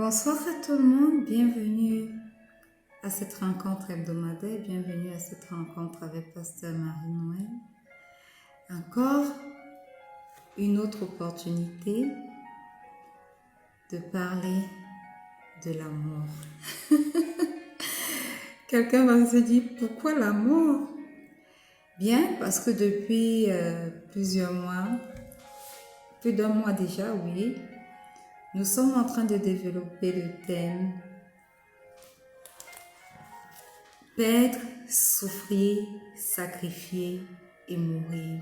Bonsoir à tout le monde, bienvenue à cette rencontre hebdomadaire, bienvenue à cette rencontre avec Pasteur Marie-Noël. Encore une autre opportunité de parler de l'amour. Quelqu'un va se dire, pourquoi l'amour? Bien, parce que depuis plusieurs mois, plus d'un mois déjà, oui, nous sommes en train de développer le thème perdre, souffrir, sacrifier et mourir.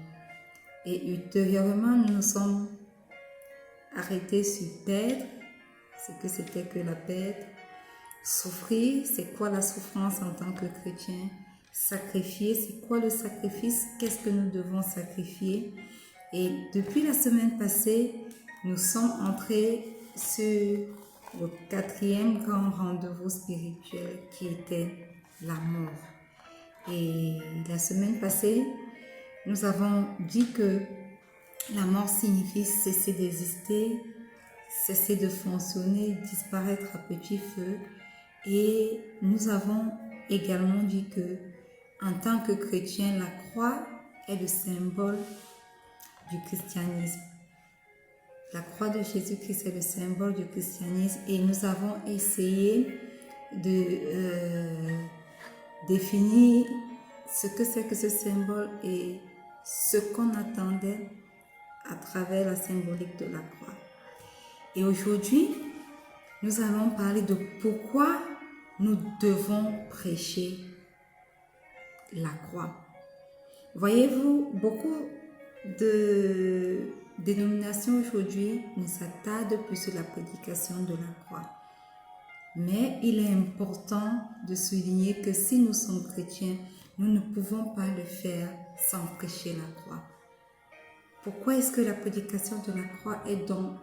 Et ultérieurement, nous nous sommes arrêtés sur perdre, ce que c'était que la perte. Souffrir, c'est quoi la souffrance en tant que chrétien? Sacrifier, c'est quoi le sacrifice? Qu'est-ce que nous devons sacrifier? Et depuis la semaine passée, nous sommes entrés sur le 4e grand rendez-vous spirituel qui était la mort. Et la semaine passée, nous avons dit que la mort signifie cesser d'exister, cesser de fonctionner, disparaître à petit feu. Et nous avons également dit que, en tant que chrétien, la croix est le symbole du christianisme. La croix de Jésus-Christ est le symbole du christianisme et nous avons essayé de définir ce que c'est que ce symbole et ce qu'on attendait à travers la symbolique de la croix. Et aujourd'hui, nous allons parler de pourquoi nous devons prêcher la croix. Voyez-vous, beaucoup de dénominations aujourd'hui ne s'attardent plus sur la prédication de la croix. Mais il est important de souligner que si nous sommes chrétiens, nous ne pouvons pas le faire sans prêcher la croix. Pourquoi est-ce que la prédication de la croix est donc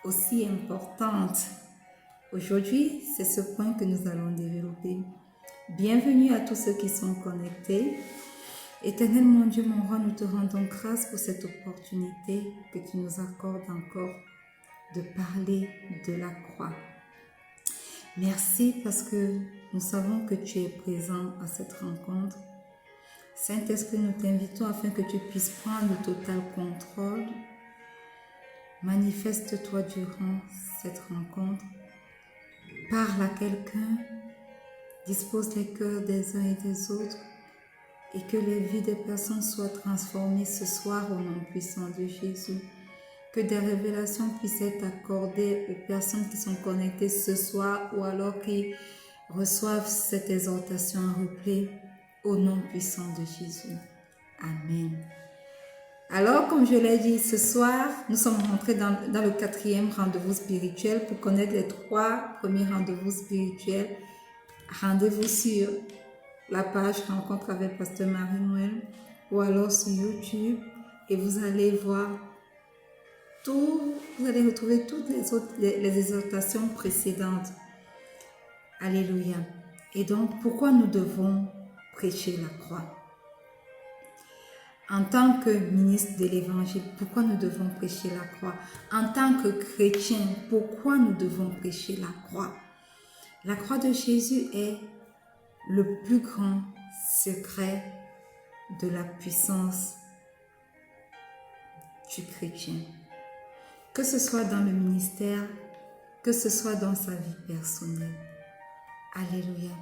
aussi importante? Aujourd'hui, c'est ce point que nous allons développer. Bienvenue à tous ceux qui sont connectés. Éternel mon Dieu, mon roi, nous te rendons grâce pour cette opportunité que tu nous accordes encore de parler de la croix. Merci parce que nous savons que tu es présent à cette rencontre. Saint-Esprit, nous t'invitons afin que tu puisses prendre le total contrôle. Manifeste-toi durant cette rencontre. Parle à quelqu'un. Dispose les cœurs des uns et des autres. Et que les vies des personnes soient transformées ce soir au nom puissant de Jésus. Que des révélations puissent être accordées aux personnes qui sont connectées ce soir ou alors qui reçoivent cette exhortation en replay au nom puissant de Jésus. Amen. Alors, comme je l'ai dit, ce soir, nous sommes rentrés dans le 4e rendez-vous spirituel. Pour connaître les 3 premiers rendez-vous spirituels, rendez-vous sur la page Rencontre avec Pasteur Marie-Noël ou alors sur YouTube et vous allez voir vous allez retrouver toutes les exhortations précédentes. Alléluia. Et donc, pourquoi nous devons prêcher la croix? En tant que ministre de l'Évangile, pourquoi nous devons prêcher la croix? En tant que chrétien, pourquoi nous devons prêcher la croix? La croix de Jésus est le plus grand secret de la puissance du chrétien. Que ce soit dans le ministère, que ce soit dans sa vie personnelle. Alléluia.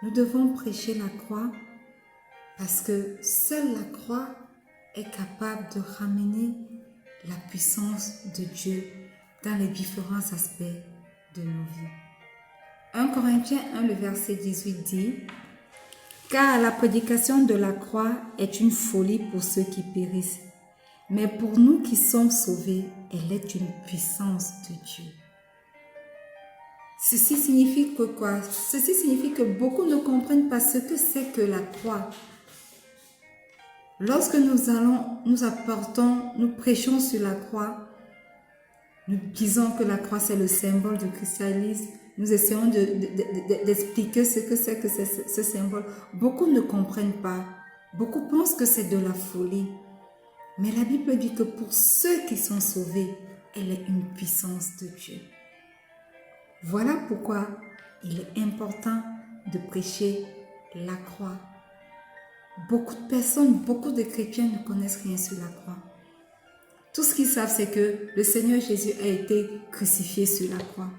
Nous devons prêcher la croix parce que seule la croix est capable de ramener la puissance de Dieu dans les différents aspects de nos vies. 1 Corinthiens 1, le verset 18 dit « Car la prédication de la croix est une folie pour ceux qui périssent, mais pour nous qui sommes sauvés, elle est une puissance de Dieu. » Ceci signifie que quoi? Ceci signifie que beaucoup ne comprennent pas ce que c'est que la croix. Lorsque nous prêchons sur la croix, nous disons que la croix c'est le symbole du christianisme, nous essayons d'expliquer ce que c'est que ce symbole. Beaucoup ne comprennent pas, beaucoup pensent que c'est de la folie. Mais la Bible dit que pour ceux qui sont sauvés, elle est une puissance de Dieu. Voilà pourquoi il est important de prêcher la croix. Beaucoup de personnes, beaucoup de chrétiens ne connaissent rien sur la croix. Tout ce qu'ils savent, c'est que le Seigneur Jésus a été crucifié sur la croix.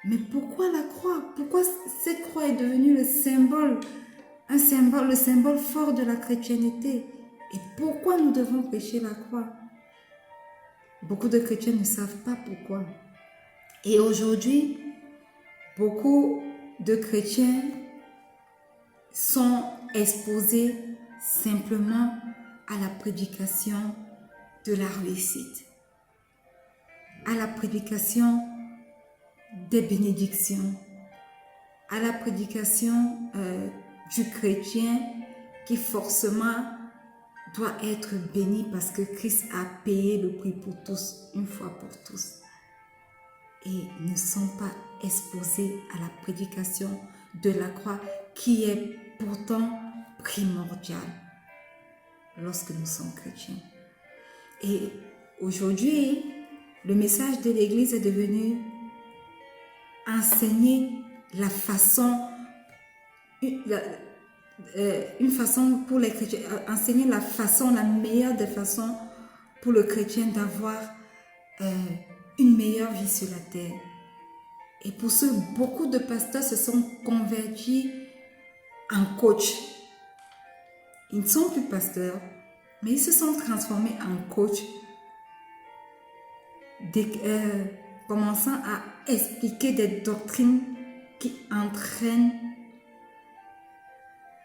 Mais pourquoi la croix? Pourquoi cette croix est devenue le symbole fort de la chrétienté? Et pourquoi nous devons prêcher la croix? Beaucoup de chrétiens ne savent pas pourquoi. Et aujourd'hui, beaucoup de chrétiens sont exposés simplement à la prédication de la réussite, à la prédication des bénédictions, à la prédication du chrétien qui forcément doit être béni parce que Christ a payé le prix pour tous, une fois pour tous. Et ne sont pas exposés à la prédication de la croix qui est pourtant primordiale lorsque nous sommes chrétiens. Et aujourd'hui, le message de l'Église est devenu enseigner la façon, une façon pour les chrétiens, enseigner la meilleure des façons pour le chrétien d'avoir une meilleure vie sur la terre. Et pour ce, beaucoup de pasteurs se sont convertis en coach. Ils ne sont plus pasteurs, mais ils se sont transformés en coach, commençant à expliquer des doctrines qui entraînent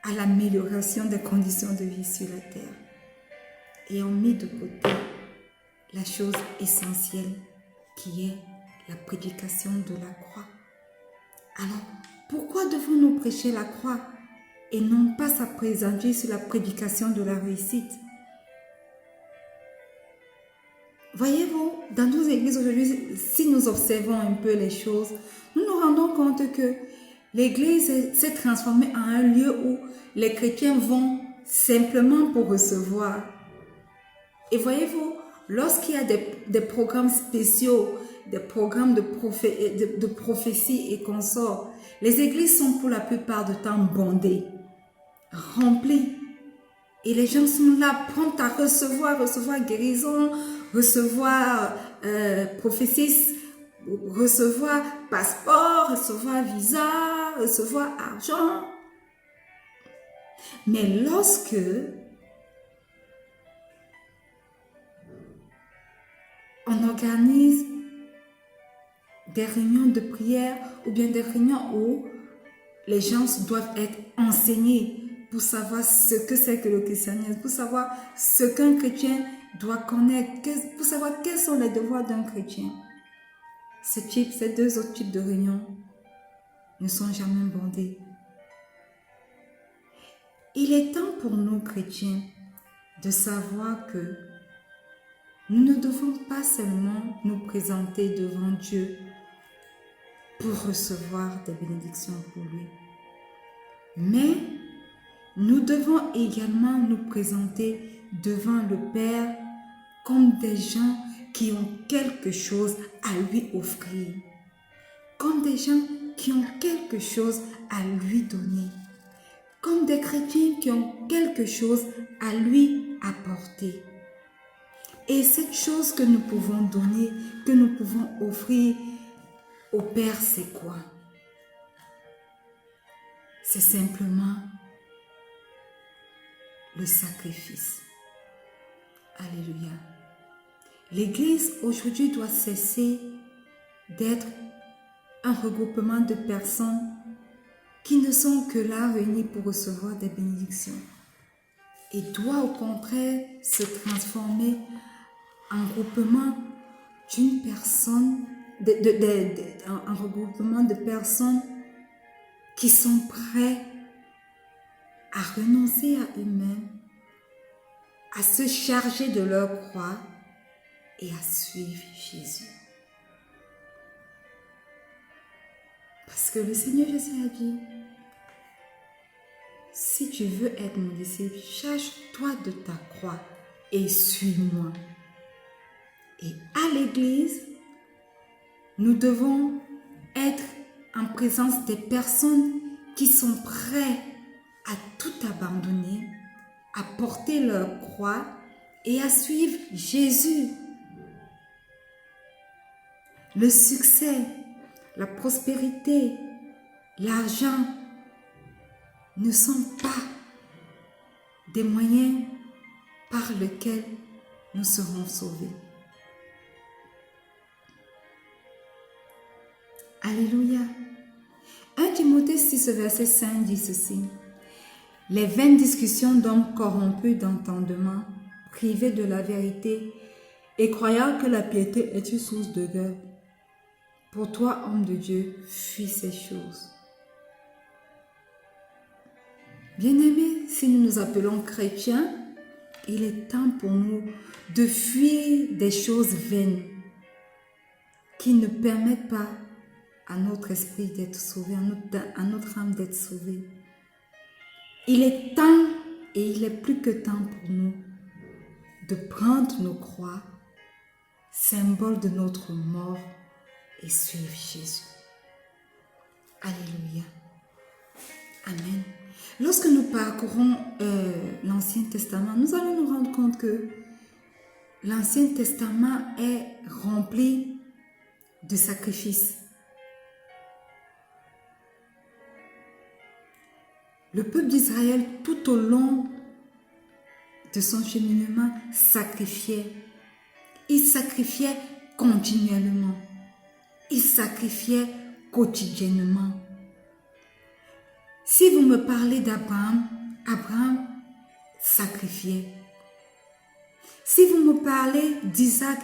à l'amélioration des conditions de vie sur la terre. Et ont mis de côté la chose essentielle qui est la prédication de la croix. Alors, pourquoi devons-nous prêcher la croix et non pas s'appesantir sur la prédication de la réussite? Voyez-vous, dans nos églises aujourd'hui, si nous observons un peu les choses, nous nous rendons compte que l'église s'est transformée en un lieu où les chrétiens vont simplement pour recevoir. Et voyez-vous, lorsqu'il y a des programmes spéciaux, des programmes de prophétie et consorts, les églises sont pour la plupart du temps bondées, remplies. Et les gens sont là, prompts à recevoir guérison, recevoir prophétie, recevoir passeport, recevoir visa, recevoir argent. Mais lorsque on organise des réunions de prière ou bien des réunions où les gens doivent être enseignés pour savoir ce que c'est que le christianisme, pour savoir ce qu'un chrétien doit connaître, pour savoir quels sont les devoirs d'un chrétien. Ces deux autres types de réunions ne sont jamais bondés. Il est temps pour nous, chrétiens, de savoir que nous ne devons pas seulement nous présenter devant Dieu pour recevoir des bénédictions pour lui, mais nous devons également nous présenter devant le Père comme des gens qui ont quelque chose à lui offrir, comme des gens qui ont quelque chose à lui donner, comme des chrétiens qui ont quelque chose à lui apporter. Et cette chose que nous pouvons donner, que nous pouvons offrir au Père, c'est quoi? C'est simplement le sacrifice. Alléluia. L'Église aujourd'hui doit cesser d'être un regroupement de personnes qui ne sont que là réunies pour recevoir des bénédictions et doit au contraire se transformer en regroupement d'une personne, un regroupement de personnes qui sont prêts à renoncer à eux-mêmes, à se charger de leur croix et à suivre Jésus. Parce que le Seigneur Jésus a dit, si tu veux être mon disciple, charge-toi de ta croix et suis-moi. Et à l'Église, nous devons être en présence des personnes qui sont prêtes à tout abandonner, à porter leur croix et à suivre Jésus. Le succès, la prospérité, l'argent ne sont pas des moyens par lesquels nous serons sauvés. Alléluia. 1 Timothée 6, verset 5 dit ceci. Les vaines discussions d'hommes corrompus d'entendement, privés de la vérité et croyant que la piété est une source de gain. Pour toi, homme de Dieu, fuis ces choses. Bien-aimés, si nous nous appelons chrétiens, il est temps pour nous de fuir des choses vaines qui ne permettent pas à notre esprit d'être sauvé, à notre âme d'être sauvée. Il est temps et il est plus que temps pour nous de prendre nos croix, symbole de notre mort, et suivre Jésus. Alléluia. Amen. Lorsque nous parcourons l'Ancien Testament, nous allons nous rendre compte que l'Ancien Testament est rempli de sacrifices. Le peuple d'Israël, tout au long de son cheminement, sacrifiait. Il sacrifiait continuellement. Il sacrifiait quotidiennement. Si vous me parlez d'Abraham, Abraham sacrifiait. Si vous me parlez d'Isaac,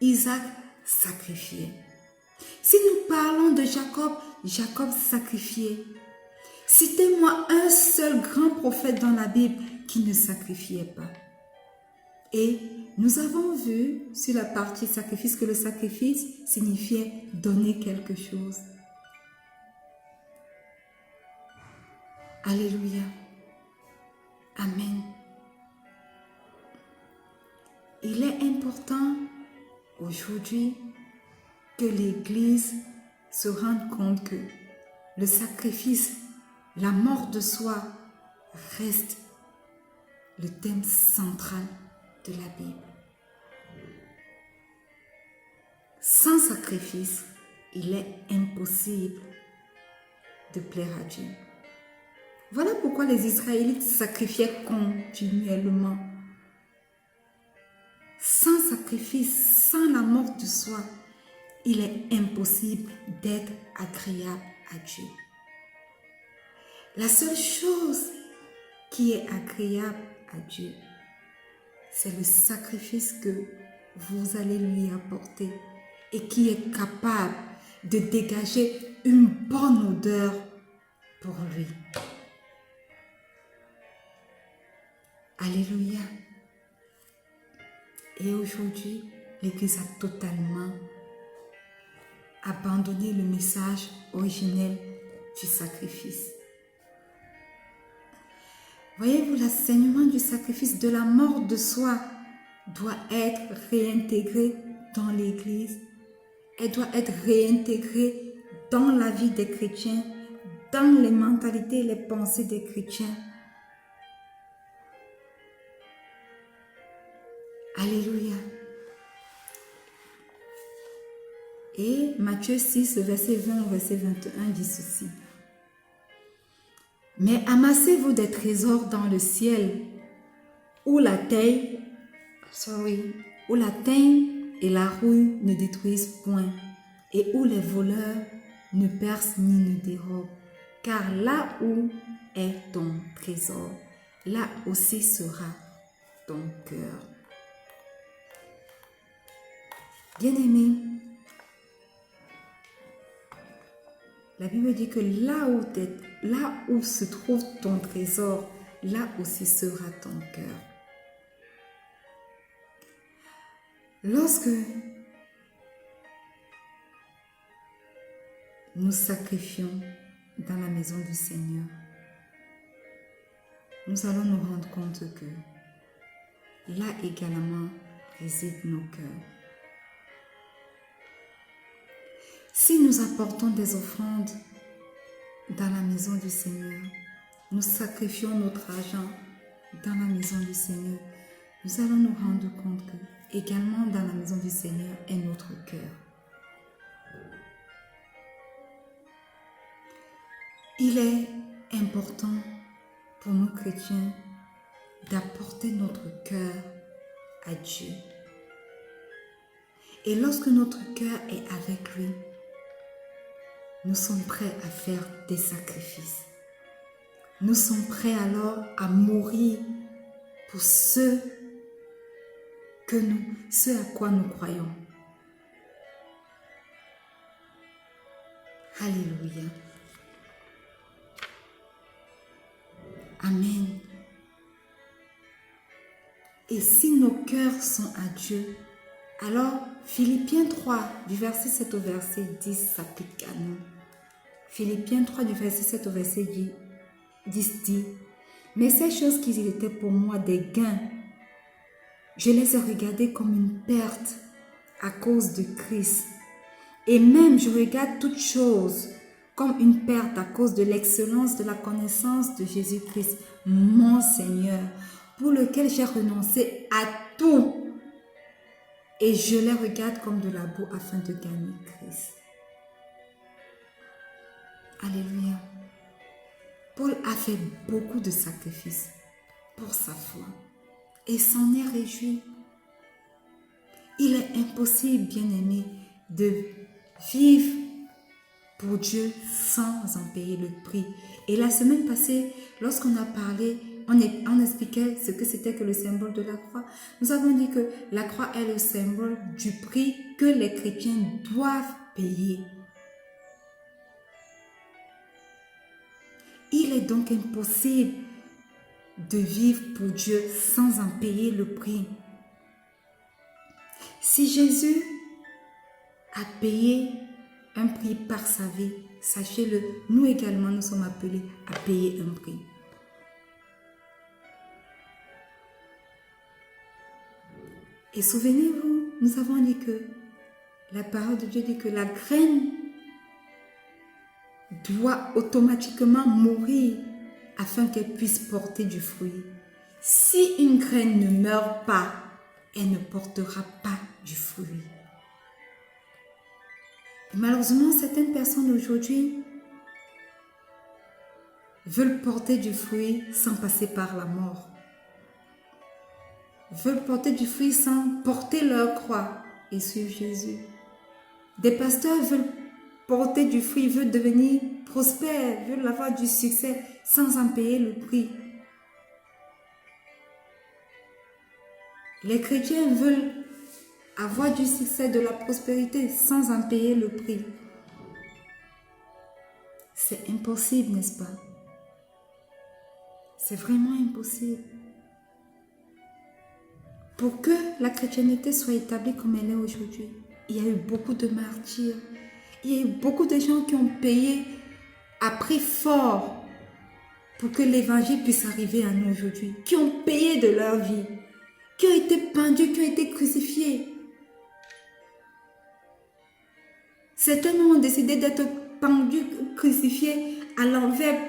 Isaac sacrifiait. Si nous parlons de Jacob, Jacob sacrifiait. Citez-moi un seul grand prophète dans la Bible qui ne sacrifiait pas. Et nous avons vu sur la partie sacrifice que le sacrifice signifiait donner quelque chose. Alléluia. Amen. Il est important aujourd'hui que l'Église se rende compte que le sacrifice, la mort de soi, reste le thème central de la Bible. Sans sacrifice, il est impossible de plaire à Dieu. Voilà pourquoi les Israélites sacrifiaient continuellement. Sans sacrifice, sans la mort de soi, il est impossible d'être agréable à Dieu. La seule chose qui est agréable à Dieu, c'est le sacrifice que vous allez lui apporter et qui est capable de dégager une bonne odeur pour lui. Alléluia. Et aujourd'hui, l'Église a totalement abandonné le message originel du sacrifice. Voyez-vous, l'enseignement du sacrifice, de la mort de soi, doit être réintégré dans l'Église. Elle doit être réintégrée dans la vie des chrétiens, dans les mentalités et les pensées des chrétiens. Alléluia. Et Matthieu 6, verset 20 au verset 21 dit ceci. Mais amassez-vous des trésors dans le ciel, où la teigne et la rouille ne détruisent point, et où les voleurs ne percent ni ne dérobent. Car là où est ton trésor, là aussi sera ton cœur. Bien-aimé, la Bible dit que là où se trouve ton trésor, là aussi sera ton cœur. Lorsque nous sacrifions dans la maison du Seigneur, nous allons nous rendre compte que là également résident nos cœurs. Si nous apportons des offrandes dans la maison du Seigneur, nous sacrifions notre argent dans la maison du Seigneur, nous allons nous rendre compte que également dans la maison du Seigneur est notre cœur. Il est important pour nous chrétiens d'apporter notre cœur à Dieu. Et lorsque notre cœur est avec lui, nous sommes prêts à faire des sacrifices. Nous sommes prêts alors à mourir pour ce à quoi nous croyons. Alléluia. Amen. Et si nos cœurs sont à Dieu, alors Philippiens 3, du verset 7 au verset 10 s'applique à nous. Philippiens 3, du verset 7 au verset 10 dit, « Mais ces choses qui étaient pour moi des gains, je les ai regardées comme une perte à cause de Christ. Et même je regarde toutes choses comme une perte à cause de l'excellence de la connaissance de Jésus-Christ, mon Seigneur, pour lequel j'ai renoncé à tout. Et je les regarde comme de la boue afin de gagner Christ. » Alléluia. Paul a fait beaucoup de sacrifices pour sa foi et s'en est réjoui. Il est impossible, bien-aimé, de vivre pour Dieu sans en payer le prix. Et la semaine passée, lorsqu'on a parlé, on expliquait ce que c'était que le symbole de la croix. Nous avons dit que la croix est le symbole du prix que les chrétiens doivent payer. Il est donc impossible de vivre pour Dieu sans en payer le prix. Si Jésus a payé un prix par sa vie, sachez-le, nous également nous sommes appelés à payer un prix. Et souvenez-vous, nous avons dit que la parole de Dieu dit que la graine doit automatiquement mourir afin qu'elle puisse porter du fruit. Si une graine ne meurt pas, elle ne portera pas du fruit. Et malheureusement, certaines personnes aujourd'hui veulent porter du fruit sans passer par la mort. Veulent porter du fruit sans porter leur croix et suivre Jésus. Des pasteurs veulent porter du fruit, veulent devenir prospères, veulent avoir du succès sans en payer le prix. Les chrétiens veulent avoir du succès, de la prospérité sans en payer le prix. C'est impossible, n'est-ce pas? C'est vraiment impossible. Pour que la chrétienté soit établie comme elle est aujourd'hui, il y a eu beaucoup de martyrs. Il y a eu beaucoup de gens qui ont payé à prix fort pour que l'évangile puisse arriver à nous aujourd'hui. Qui ont payé de leur vie. Qui ont été pendus, qui ont été crucifiés. Certains ont décidé d'être pendus, crucifiés à l'envers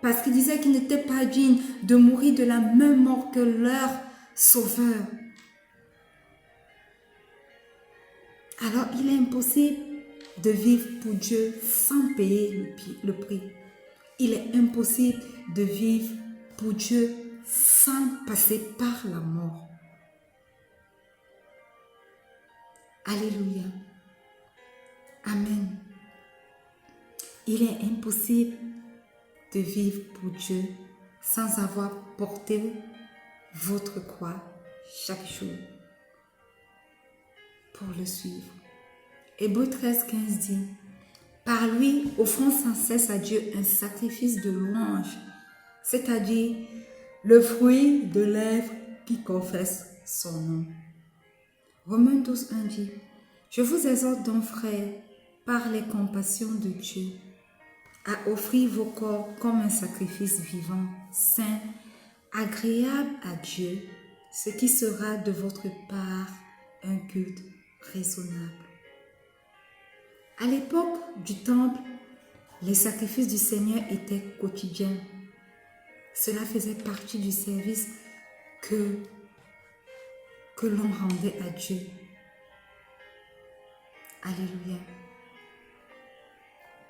parce qu'ils disaient qu'ils n'étaient pas dignes de mourir de la même mort que leur sauveur. Alors, il est impossible de vivre pour Dieu sans payer le prix. Il est impossible de vivre pour Dieu sans passer par la mort. Alléluia. Amen. Il est impossible de vivre pour Dieu sans avoir porté votre croix chaque jour pour le suivre. Hébreux 13:15 dit, « Par lui, offrons sans cesse à Dieu un sacrifice de louange, c'est-à-dire le fruit de lèvres qui confessent son nom. » Romains 12:1 dit, « Je vous exhorte donc, frères, par les compassions de Dieu, à offrir vos corps comme un sacrifice vivant, saint, agréable à Dieu, ce qui sera de votre part un culte raisonnable. » À l'époque du temple, les sacrifices du Seigneur étaient quotidiens. Cela faisait partie du service que l'on rendait à Dieu. Alléluia.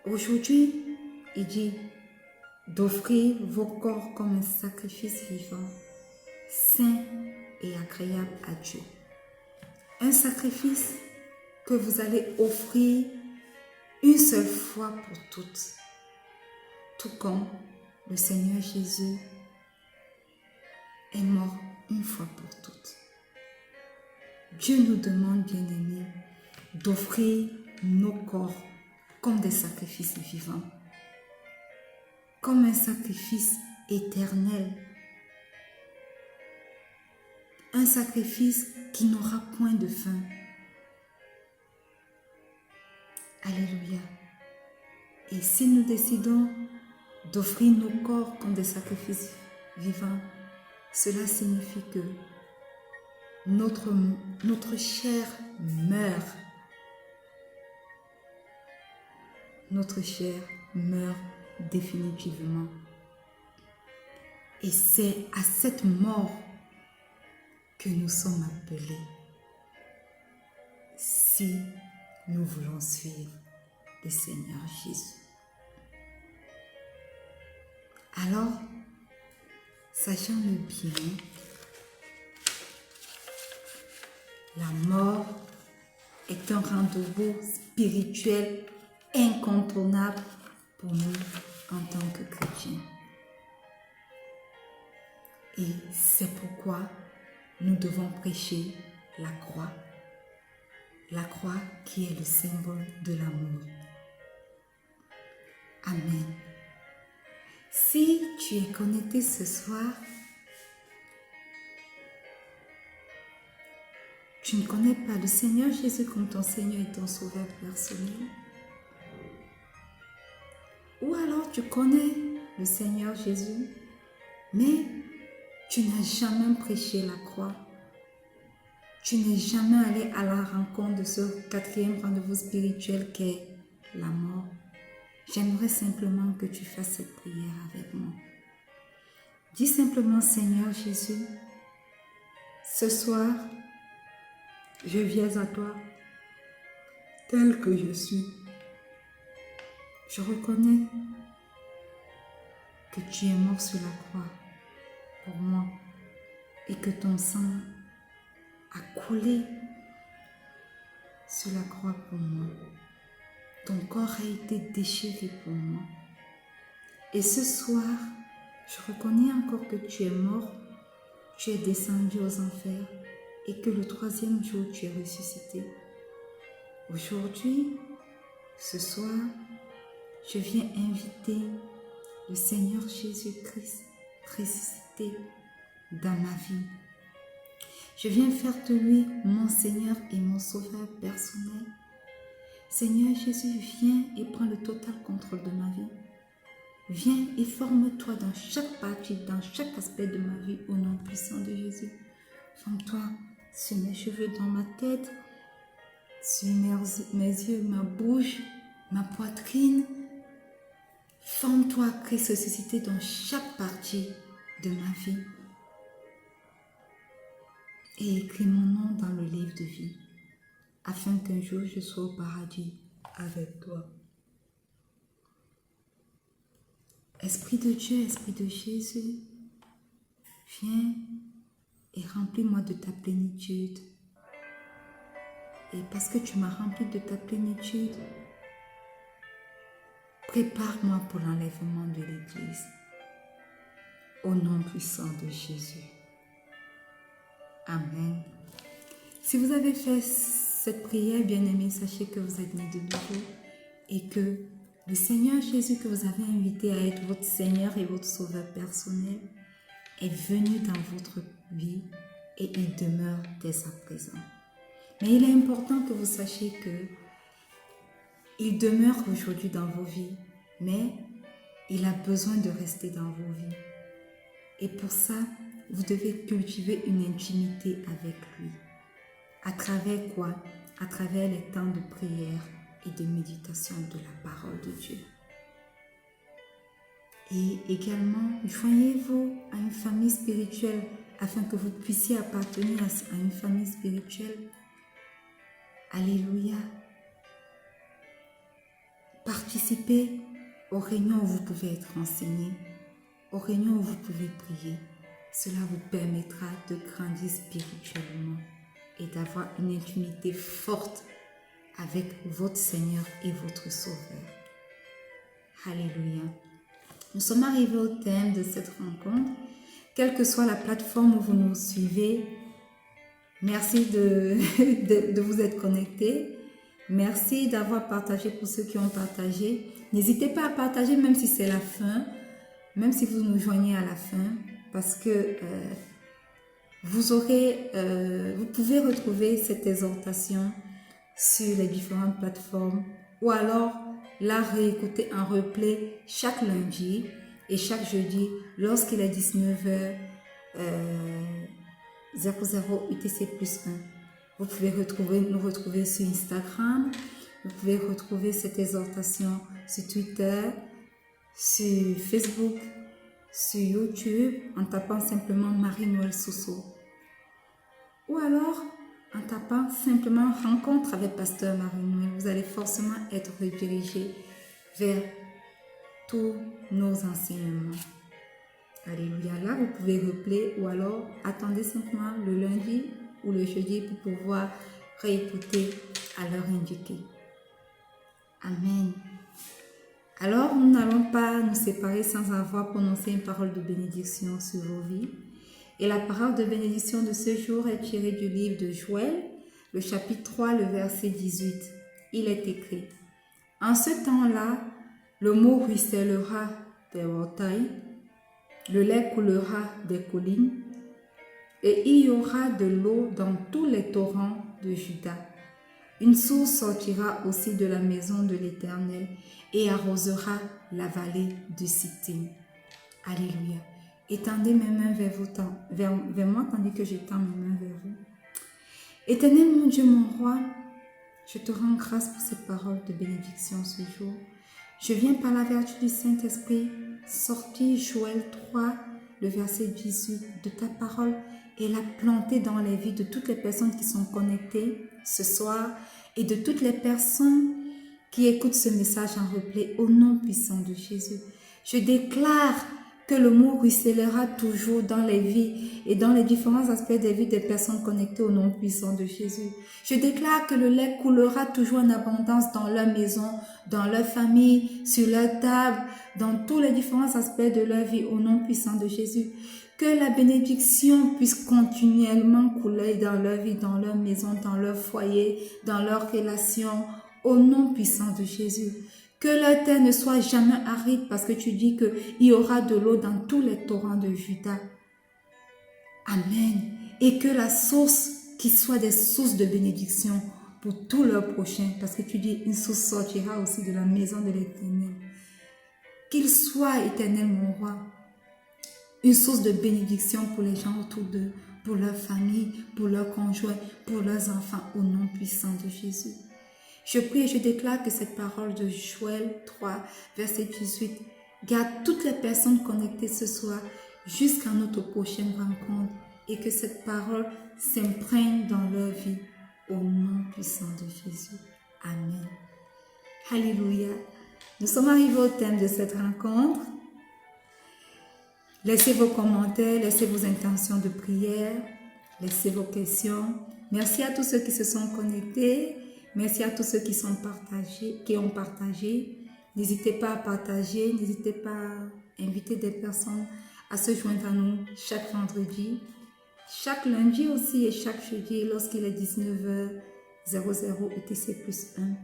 Aujourd'hui, il dit d'offrir vos corps comme un sacrifice vivant, saint et agréable à Dieu. Un sacrifice que vous allez offrir une seule fois pour toutes, tout comme le Seigneur Jésus est mort une fois pour toutes. Dieu nous demande, bien-aimés, d'offrir nos corps comme des sacrifices vivants, comme un sacrifice éternel, un sacrifice qui n'aura point de fin. Alléluia. Et si nous décidons d'offrir nos corps comme des sacrifices vivants, cela signifie que notre chair meurt. Notre chair meurt définitivement. Et c'est à cette mort que nous sommes appelés si nous voulons suivre le Seigneur Jésus. Alors, sachant-le bien, la mort est un rendez-vous spirituel incontournable pour nous en tant que chrétiens. Et c'est pourquoi nous devons prêcher la croix qui est le symbole de l'amour. Amen. Si tu es connecté ce soir, tu ne connais pas le Seigneur Jésus comme ton Seigneur et ton Sauveur personnel, ou alors tu connais le Seigneur Jésus, mais tu n'as jamais prêché la croix, tu n'es jamais allé à la rencontre de ce 4e rendez-vous spirituel qu'est la mort. J'aimerais simplement que tu fasses cette prière avec moi. Dis simplement, Seigneur Jésus, ce soir, je viens à toi tel que je suis. Je reconnais que tu es mort sur la croix pour moi et que ton sang a coulé sur la croix pour moi. Ton corps a été déchiré pour moi. Et ce soir, je reconnais encore que tu es mort, tu es descendu aux enfers et que le 3e jour, tu es ressuscité. Aujourd'hui, ce soir, je viens inviter le Seigneur Jésus-Christ ressuscité dans ma vie. Je viens faire de lui mon Seigneur et mon Sauveur personnel. Seigneur Jésus, viens et prends le total contrôle de ma vie. Viens et forme-toi dans chaque partie, dans chaque aspect de ma vie au nom puissant de Jésus. Forme-toi sur mes cheveux, dans ma tête, sur mes yeux, ma bouche, ma poitrine. Forme-toi, Christ ressuscité, dans chaque partie de ma vie. Et écris mon nom dans le livre de vie, afin qu'un jour je sois au paradis avec toi. Esprit de Dieu, Esprit de Jésus, viens et remplis-moi de ta plénitude. Et parce que tu m'as rempli de ta plénitude, prépare-moi pour l'enlèvement de l'Église. Au nom puissant de Jésus. Amen. Si vous avez fait cette prière, bien-aimés, sachez que vous êtes nés de nouveau et que le Seigneur Jésus que vous avez invité à être votre Seigneur et votre Sauveur personnel est venu dans votre vie et il demeure dès à présent. Mais il est important que vous sachiez que il demeure aujourd'hui dans vos vies, mais il a besoin de rester dans vos vies. Et pour ça, vous devez cultiver une intimité avec lui. À travers quoi? À travers les temps de prière, et de méditation de la parole de Dieu. Et également, joignez-vous à une famille spirituelle afin que vous puissiez appartenir à une famille spirituelle. Alléluia. Participez aux réunions où vous pouvez être enseigné, aux réunions où vous pouvez prier. Cela vous permettra de grandir spirituellement et d'avoir une intimité forte avec votre Seigneur et votre Sauveur. Alléluia. Nous sommes arrivés au thème de cette rencontre. Quelle que soit la plateforme où vous nous suivez, merci de vous être connectés. Merci d'avoir partagé pour ceux qui ont partagé. N'hésitez pas à partager même si c'est la fin, même si vous nous joignez à la fin, parce que vous pouvez retrouver cette exhortation sur les différentes plateformes ou alors la réécouter en replay chaque lundi et chaque jeudi lorsqu'il est 19h00 UTC+1. Vous pouvez nous retrouver sur Instagram, vous pouvez retrouver cette exhortation sur Twitter, sur Facebook, sur YouTube en tapant simplement Marie-Noël Soso. Ou alors en tapant simplement Rencontre avec Pasteur Marie-Noël. Vous allez forcément être redirigé vers tous nos enseignements. Alléluia. Là, vous pouvez replay ou alors attendez simplement le lundi ou le jeudi pour pouvoir réécouter à l'heure indiquée. Amen. Alors, nous n'allons pas nous séparer sans avoir prononcé une parole de bénédiction sur vos vies. Et la parole de bénédiction de ce jour est tirée du livre de Joël, le chapitre 3, le verset 18. Il est écrit: « En ce temps-là, le mot ruissellera des rotailles, le lait coulera des collines, et il y aura de l'eau dans tous les torrents de Juda. Une source sortira aussi de la maison de l'Éternel et arrosera la vallée de Sittim. » Alléluia. Étendez mes mains vers moi tandis que j'étends mes mains vers vous. Éternel mon Dieu, mon roi, je te rends grâce pour cette parole de bénédiction ce jour. Je viens par la vertu du Saint-Esprit sortir Joël 3, le verset 18 de ta parole et la planter dans les vies de toutes les personnes qui sont connectées ce soir et de toutes les personnes qui écoutent ce message en replay au nom puissant de Jésus. Je déclare que le mot ruissellera toujours dans les vies et dans les différents aspects des vies des personnes connectées au nom puissant de Jésus. Je déclare que le lait coulera toujours en abondance dans leur maison, dans leur famille, sur leur table, dans tous les différents aspects de leur vie au nom puissant de Jésus. Que la bénédiction puisse continuellement couler dans leur vie, dans leur maison, dans leur foyer, dans leurs relations, au nom puissant de Jésus. Que leur terre ne soit jamais aride parce que tu dis qu'il y aura de l'eau dans tous les torrents de Juda. Amen. Et que la source qui soit des sources de bénédiction pour tous leurs prochains, parce que tu dis une source sortira aussi de la maison de l'Éternel. Qu'il soit, Éternel mon roi, une source de bénédiction pour les gens autour d'eux, pour leur famille, pour leurs conjoints, pour leurs enfants, au nom puissant de Jésus. Je prie et je déclare que cette parole de Joël 3, verset 18, garde toutes les personnes connectées ce soir jusqu'à notre prochaine rencontre et que cette parole s'imprègne dans leur vie au nom puissant de Jésus. Amen. Alléluia. Nous sommes arrivés au thème de cette rencontre. Laissez vos commentaires, laissez vos intentions de prière, laissez vos questions. Merci à tous ceux qui se sont connectés. Merci à tous ceux qui ont partagé. N'hésitez pas à partager, n'hésitez pas à inviter des personnes à se joindre à nous chaque vendredi, chaque lundi aussi et chaque jeudi lorsqu'il est 19h00 UTC+1.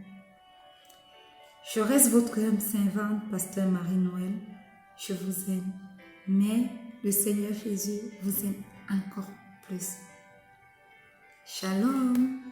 Je reste votre âme servante, Pasteur Marie-Noël. Je vous aime, mais le Seigneur Jésus vous aime encore plus. Shalom.